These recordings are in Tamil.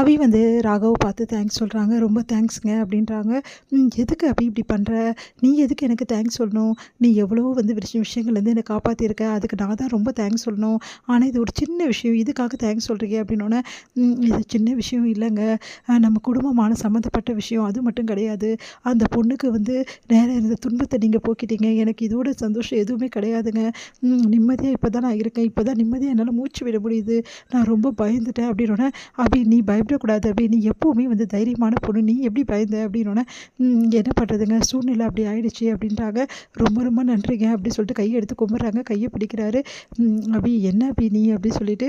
அபி வந்து ராகவ பார்த்து தேங்க்ஸ் சொல்கிறாங்க. ரொம்ப தேங்க்ஸ்ங்க அப்படின்றாங்க. எதுக்கு அபி இப்படி பண்ணுற? நீ எதுக்கு எனக்கு தேங்க்ஸ் சொல்லணும்? நீ எவ்வளவோ வந்து விஷயங்கள்லேருந்து என்னை காப்பாற்றிருக்க. அதுக்கு நான் தான் ரொம்ப தேங்க்ஸ் சொல்லணும். ஆனால் இது ஒரு சின்ன விஷயம். இதுக்காக தேங்க்ஸ் சொல்கிறீங்க அப்படின்னோடனே, இது சின்ன விஷயம் இல்லைங்க. நம்ம குடும்பமான சம்மந்தப்பட்ட விஷயம். அது மட்டும் கிடையாது. அந்த பொண்ணுக்கு வந்து நேரா இருந்த துன்பத்தை நீங்கள் போக்கிட்டீங்க. எனக்கு இதோட சந்தோஷம் எதுவுமே கிடையாதுங்க. நிம்மதியாக இப்போ தான் நான் இருக்கேன். இப்போ தான் நிம்மதியாக என்னால் மூச்சு விட முடியுது. நான் ரொம்ப பயந்துட்டேன் அப்படின்னோடனே, அபி நீ பயப்படக்கூடாது அபி. நீ எப்போவுமே வந்து தைரியமான பொண்ணு. நீ எப்படி பயந்த அப்படின்னோடனே, என்ன பண்ணுறதுங்க சூழ்நிலை அப்படி ஆயிடுச்சு அப்படின்றாங்க. ரொம்ப ரொம்ப நன்றிங்க அப்படி சொல்லிட்டு கையை எடுத்து கும்பிட்றாங்க. கையை பிடிக்கிறாரு. அபி என்ன அபி நீ அப்படி சொல்லிட்டு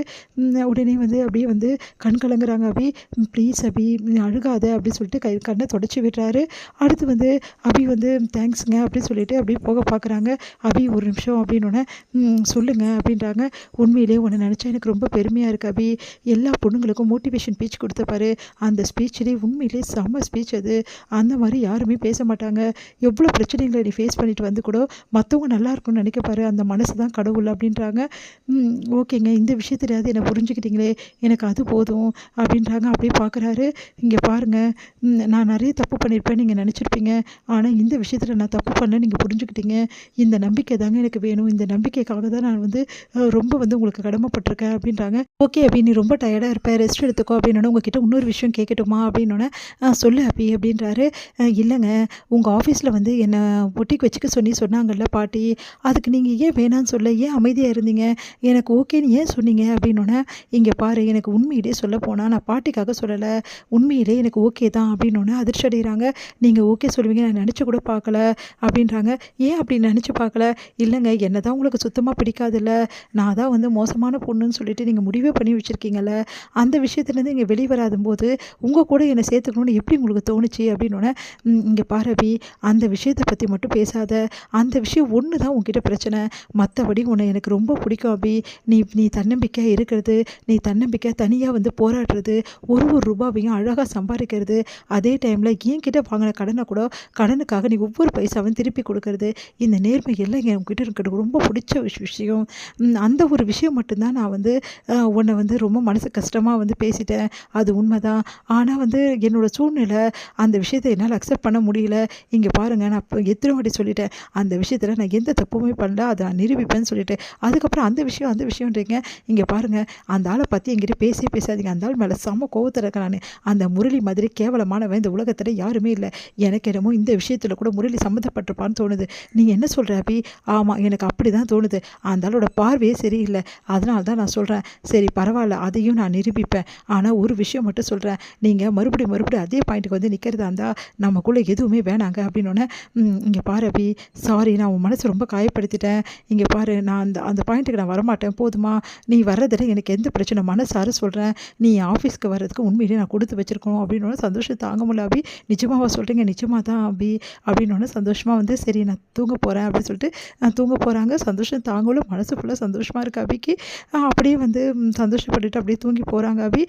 உடனே வந்து அப்படியே வந்து கண் கலங்குறாங்க. அபி ப்ளீஸ் அபி நீ அழுகாத அப்படின்னு சொல்லிட்டு கண்ணை தொடச்சி விடுறாரு. அடுத்து வந்து அபி வந்து தேங்க்ஸுங்க அப்படின்னு சொல்லிட்டு அப்படியே போக பார்க்குறாங்க. அபி ஒரு நிமிஷம் அப்படின்னோடனே, சொல்லுங்க அப்படின்றாங்க. உண்மையிலே உன்னை நினச்சா எனக்கு ரொம்ப பெருமையாக இருக்குது அபி. எல்லா பொண்ணுங்களுக்கும் மோட்டிவேஷன் ஸ்பீச் கொடுத்த பாரு. அந்த ஸ்பீச்சிலே உண்மையிலே செம்ம ஸ்பீச் அது. அந்த மாதிரி யாருமே பேச மாட்டாங்க. எவ்வளோ பிரச்சனைகளை நீ ஃபேஸ் பண்ணிட்டு வந்து கூட மற்றவங்க நல்லா இருக்கும்னு நினைக்க பாரு. அந்த மனசு தான் கடவுள் அப்படின்றாங்க. ஓகேங்க இந்த விஷயத்துலையாவது என்னை புரிஞ்சுக்கிட்டீங்களே, எனக்கு அது போதும் அப்படின்றாங்க. அப்படியே பார்க்குறாரு. இங்கே பாருங்கள், நான் நிறைய தப்பு பண்ணியிருப்பேன் நீங்கள் நினச்சிருப்பீங்க. ஆனால் இந்த விஷயத்தில் நான் தப்பு பண்ணேன் நீங்கள் புரிஞ்சுக்கிட்டீங்க. இந்த நம்பிக்கை தாங்க எனக்கு வேணும். இந்த நம்பிக்கைக்காக தான் நான் வந்து ரொம்ப வந்து உங்களுக்கு கடமைப்பட்டிருக்கேன் அப்படின்றாங்க. ஓகே அபி நீ ரொம்ப டயர்டாக இருப்ப, ரெஸ்ட் எடுத்துக்கோ அப்படின்னோடனே, உங்ககிட்ட இன்னொரு விஷயம் கேட்கட்டுமா அப்படின்னோடனே, சொல்லு அபி அப்படின்றாரு. இல்லைங்க உங்கள் ஆஃபீஸில் வந்து என்னை பொட்டிக்கு வச்சுக்க சொன்னாங்கல்ல பாட்டி, அதுக்கு நீங்கள் ஏன் வேணான்னு சொல்ல, ஏன் அமைதியாக இருந்தீங்க? எனக்கு ஓகேன்னு ஏன் சொன்னீங்க அப்படின்னோடனே, இங்கே பாரு எனக்கு உண்மையிலே சொல்ல போனால் நான் பாட்டிக்காக சொல்லலை, உண்மையிலே எனக்கு ஓகே தான் அப்படின்னோடனே அதிர்ச்சி அடைகிறாங்க. நீங்கள் ஓகே சொல்லுவீங்க நான் நினச்சி கூட பார்க்கல அப்படின்றாங்க. ஏன் அப்படி நினச்சி பார்க்கல? இல்லைங்க என்ன தான் உங்களுக்கு சுத்தமாக பிடிக்காதுல்ல, நான் தான் வந்து மோசமான பொண்ணுன்னு சொல்லிட்டு நீங்கள் முடிவே பண்ணி வச்சுருக்கீங்கல்ல, அந்த விஷயத்துலேருந்து இங்கே வெளியே வராதும்போது உங்கள் கூட என்னை சேர்த்துக்கணும்னு எப்படி உங்களுக்கு தோணுச்சு அப்படின்னோடனே, இங்கே பாரு அபி அந்த விஷயத்தை பற்றி மட்டும் பேசாத, அந்த விஷயம் ஒன்று தான் உங்ககிட்ட பிரச்சனை, மற்றபடி உன்னை எனக்கு ரொம்ப பிடிக்கும் அபி. நீ நீ தன்னம்பிக்கையாக இருக்கிறது, நீ தன்னம்பிக்கையாக தனியாக வந்து போராடுறது, ஒரு ரூபாவையும் அழகாக சம்பாதிக்கிறது, அதே டைமில் என்கிட்ட வாங்கின கடனை கூட கடனுக்காக நீ ஒவ்வொரு பைசாவும் திருப்பி கொடுக்கறது, இந்த நேர்மை எல்லாம் என்கிட்ட இருக்கிறது ரொம்ப பிடிச்ச விஷயம். அந்த ஒரு விஷயம் மட்டும்தான் நான் வந்து உன்னை வந்து ரொம்ப மனசு கஷ்டமாக வந்து பேசிட்டேன், அது உண்மைதான். ஆனால் வந்து என்னோடய சூழ்நிலை அந்த விஷயத்தை என்னால் அக்செப்ட் பண்ண முடியல. இங்கே பாருங்கள் நான் இப்போ எத்தனை வாட்டி சொல்லிட்டேன், அந்த விஷயத்தில் நான் எந்த தப்புமே பண்ணல, அதை நான் நிரூபிப்பேன்னு சொல்லிட்டு, அதுக்கப்புறம் அந்த விஷயம்ன்றீங்க. இங்கே பாருங்கள் அந்த ஆளை பற்றி என்கிட்ட பேசாதீங்க. அந்த ஆள் மேலே செம்ம கோவத்தில் இருக்கேன் நான். அந்த முரளி மாதிரி கேவலமானவன் இந்த உலகத்தில் யாருமே இல்லை. எனக்கு என்னமோ இந்த விஷயத்தில் கூட முரளி சம்மந்தப்பட்டிருப்பான்னு தோணுது. நீ என்ன சொல்கிற அபி? ஆமாம் எனக்கு அப்படி தான் தோணுது. அந்த ஆளோட பார்வையே சரியில்லை, அதனால தான் நான் சொல்கிறேன். சரி பரவாயில்ல, அதையும் நான் நிரூபிப்பேன். ஆனால் ஒரு விஷயம் மட்டும் சொல்கிறேன், நீங்கள் மறுபடியும் அதே பாயிண்ட்டுக்கு வந்து நிற்கிறதா இருந்தால் நமக்குள்ளே எதுவுமே வேணாங்க அப்படின்னோடனே, இங்கே பாரு அபி சாரி நான் உன் மனசு ரொம்ப காயப்படுத்திட்டேன். இங்கே பாரு நான் அந்த அந்த பாயிண்ட்டுக்கு நான் வரமாட்டேன் போதுமா? நீ வர்றதில் எனக்கு எந்த பிரச்சனை மனசார சொல்கிறேன். நீ ஆஃபீஸ்க்கு வர்றதுக்கு உண்மையிலே நான் கொடுத்து வச்சுருக்கணும் அப்படின்னோட சந்தோஷம் தாங்க முடியல அபி. நிஜமாவா சொல்கிறீங்க? நிஜமாக தான் அபி அப்படின்னோடனே சந்தோஷமாக வந்து சரி நான் தூங்க போகிறேன் அப்படின்னு சொல்லிட்டு தூங்க போகிறாங்க. சந்தோஷம் தாங்களும் மனசு ஃபுல்லாக சந்தோஷமாக இருக்குது அபிக்கு. அப்படியே வந்து சந்தோஷப்பட்டுட்டு அப்படியே தூங்கி போகிறாங்க அபி.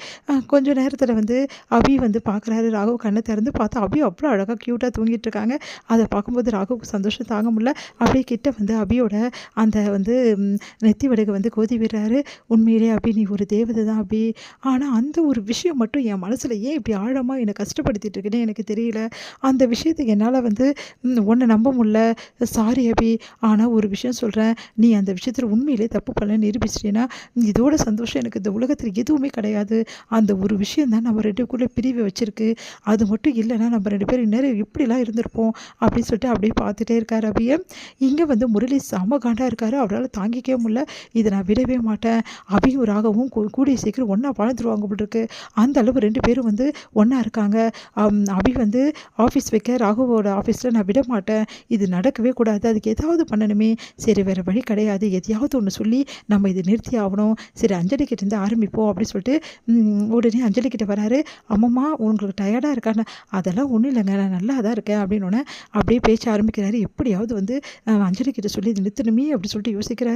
கொஞ்சம் நேரத்தில் வந்து அபி வந்து பார்க்குறாரு. ராகவ் கண்ணை திறந்து பார்த்தா அபி அவ்வளோ அழகாக க்யூட்டாக தூங்கிட்டு இருக்காங்க. அதை பார்க்கும்போது ராகவுக்கு சந்தோஷம் தாங்க முடியல. அப்படியே கிட்ட வந்து அபியோட அந்த வந்து நெத்தி வடுகை வந்து கோதி விடுறாரு. உண்மையிலே அபி நீ ஒரு தேவதை தான் அபி. ஆனால் அந்த ஒரு விஷயம் மட்டும் என் மனசில் ஏன் இப்படி ஆழமாக என்னை கஷ்டப்படுத்திட்டு இருக்குன்னு எனக்கு தெரியல. அந்த விஷயத்தை என்னால் வந்து உன்னை நம்ப முடியல. சாரி அபி. ஆனால் ஒரு விஷயம் சொல்கிறேன், நீ அந்த விஷயத்தில் உண்மையிலே தப்பு பண்ணல நிரூபிச்சிட்டேன்னா இதோட சந்தோஷம் எனக்கு இந்த உலகத்தில் எதுவுமே கிடையாது. அந்த ஒரு விஷயம் தான் நம்ம ரெண்டுக்குள்ளே பிரிவை வச்சுருக்கு. அது மட்டும் இல்லைன்னா நம்ம 2 பேரும் இந்நேரம் எப்படிலாம் இருந்திருப்போம் அப்படின்னு சொல்லிட்டு அப்படியே பார்த்துட்டே இருக்கார் அபியை. இங்கே வந்து முரளி செம காண்டாக இருக்காரு. அவரால் தாங்கிக்கவே முடியல. இதை நான் விடவே மாட்டேன். அபியும் ராகவும் கூடிய சீக்கிரம் ஒன்றா வாழ்ந்துருவாங்க போல் இருக்கு. அந்த அளவு 2 பேரும் வந்து ஒன்றா இருக்காங்க. அபி வந்து ஆஃபீஸ் வைக்க ராகுவோட ஆஃபீஸில் நான் விட மாட்டேன். இது நடக்கவே கூடாது. அதுக்கு ஏதாவது பண்ணணுமே. சரி வேறு வழி கிடையாது. எதையாவது ஒன்று சொல்லி நம்ம இதை நிறுத்தி ஆகணும். சரி அஞ்சலி கிட்டேருந்து ஆரம்பிப்போம் அப்படின்னு சொல்லிட்டு உடனே அஞ்சலி கிட்ட வராரு. அம்மம்மா உங்களுக்கு டயர்டாக இருக்கான்னு, அதெல்லாம் ஒன்றும் இல்லைங்க நான் நல்லா தான் இருக்கேன் அப்படின்னோடனே அப்படியே பேச்ச ஆரம்பிக்கிறாரு. எப்படியாவது வந்து அஞ்சலி கிட்ட சொல்லி இது நிறுத்தணுமே அப்படின்னு சொல்லிட்டு யோசிக்கிறாரு.